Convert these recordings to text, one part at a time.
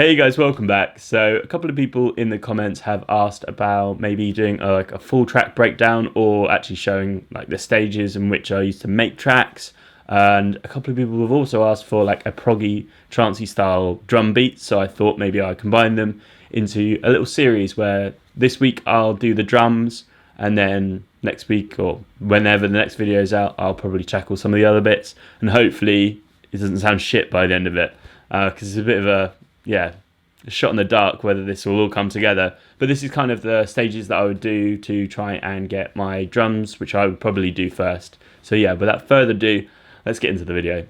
Hey guys, welcome back. So a couple of people in the comments have asked about maybe doing like a full track breakdown or actually showing like the stages in which I used to make tracks. And a couple of people have also asked for like a Proggy Trancy style drum beat. So I thought maybe I combine them into a little series where this week I'll do the drums, and then next week or whenever the next video is out, I'll probably tackle some of the other bits, and hopefully it doesn't sound shit by the end of it, because it's a bit of a shot in the dark whether this will all come together. But this is kind of the stages that I would do to try and get my drums, which I would probably do first. So yeah, without further ado, let's get into the video.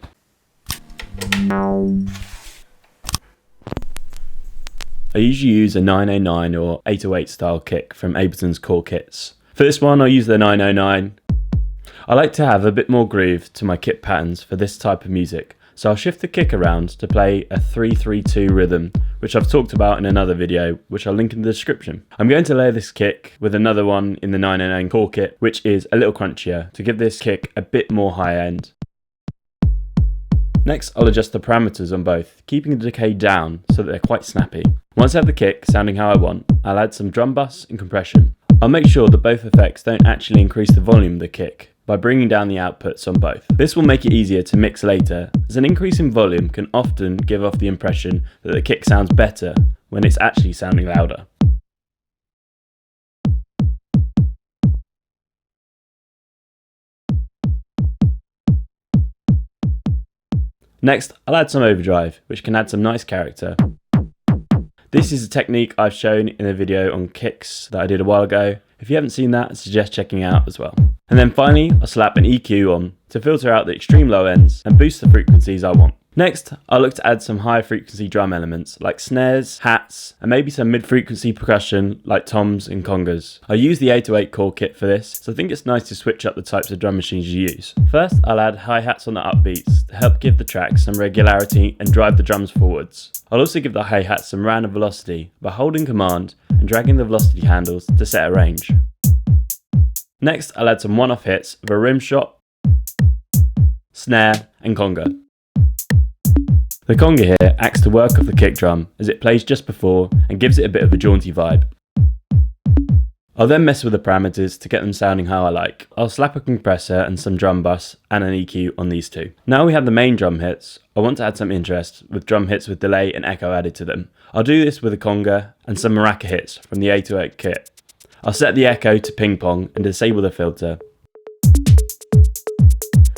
I usually use a 909 or 808 style kick from Ableton's core kits. For this one, I'll use the 909. I like to have a bit more groove to my kit patterns for this type of music, so I'll shift the kick around to play a 3-3-2 rhythm, which I've talked about in another video, which I'll link in the description. I'm going to layer this kick with another one in the 909 core kit, which is a little crunchier, to give this kick a bit more high end. Next, I'll adjust the parameters on both, keeping the decay down so that they're quite snappy. Once I have the kick sounding how I want, I'll add some drum bus and compression. I'll make sure that both effects don't actually increase the volume of the kick by bringing down the outputs on both. This will make it easier to mix later, as an increase in volume can often give off the impression that the kick sounds better when it's actually sounding louder. Next, I'll add some overdrive, which can add some nice character. This is a technique I've shown in a video on kicks that I did a while ago. If you haven't seen that, I suggest checking out as well. And then finally, I'll slap an EQ on to filter out the extreme low ends and boost the frequencies I want. Next, I'll look to add some high frequency drum elements like snares, hats, and maybe some mid-frequency percussion like toms and congas. I use the 808 core kit for this, so I think it's nice to switch up the types of drum machines you use. First, I'll add hi-hats on the upbeats to help give the track some regularity and drive the drums forwards. I'll also give the hi-hats some random velocity by holding command and dragging the velocity handles to set a range. Next, I'll add some one-off hits of a rim shot, snare, and conga. The conga here acts to work off the kick drum as it plays just before and gives it a bit of a jaunty vibe. I'll then mess with the parameters to get them sounding how I like. I'll slap a compressor and some drum bus and an EQ on these two. Now we have the main drum hits, I want to add some interest with drum hits with delay and echo added to them. I'll do this with a conga and some maraca hits from the 808 kit. I'll set the echo to ping pong and disable the filter.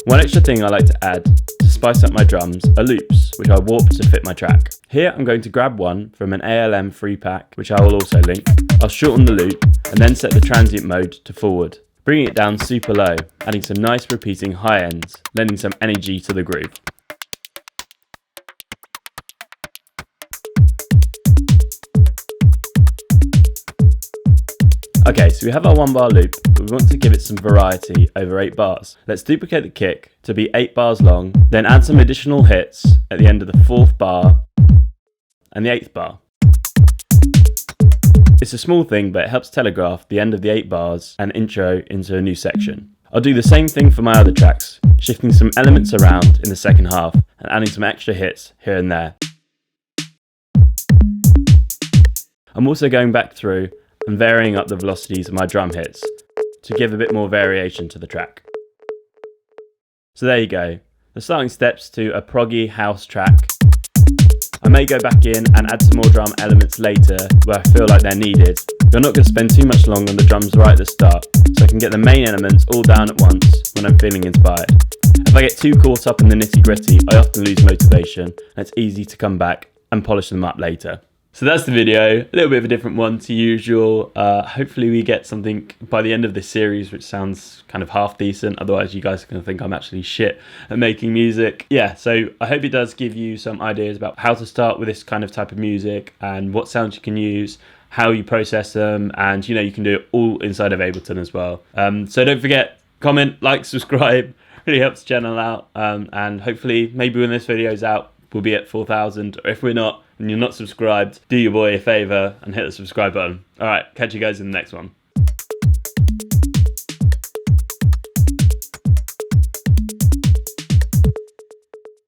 One extra thing I like to add to spice up my drums are loops, which I warp to fit my track. Here I'm going to grab one from an ALM free pack, which I will also link. I'll shorten the loop and then set the transient mode to forward, bringing it down super low, adding some nice repeating high ends, lending some energy to the groove. Okay, so we have our 1 bar loop, but we want to give it some variety over 8 bars. Let's duplicate the kick to be 8 bars long, then add some additional hits at the end of the 4th bar and the 8th bar. It's a small thing, but it helps telegraph the end of the 8 bars and intro into a new section. I'll do the same thing for my other tracks, shifting some elements around in the second half and adding some extra hits here and there. I'm also going back through and varying up the velocities of my drum hits to give a bit more variation to the track. So there you go, the starting steps to a proggy house track. I may go back in and add some more drum elements later where I feel like they're needed. You're not going to spend too much long on the drums right at the start, so I can get the main elements all down at once when I'm feeling inspired. If I get too caught up in the nitty gritty, I often lose motivation, and it's easy to come back and polish them up later. So that's the video, a little bit of a different one to usual. Hopefully we get something by the end of this series which sounds kind of half decent, otherwise you guys are going to think I'm actually shit at making music. Yeah, so I hope it does give you some ideas about how to start with this kind of type of music and what sounds you can use, how you process them, and you can do it all inside of Ableton as well. So don't forget, comment, like, subscribe, really helps the channel out, and hopefully maybe when this video's out we'll be at 4,000, or if we're not and you're not subscribed, do your boy a favour and hit the subscribe button. Alright, catch you guys in the next one.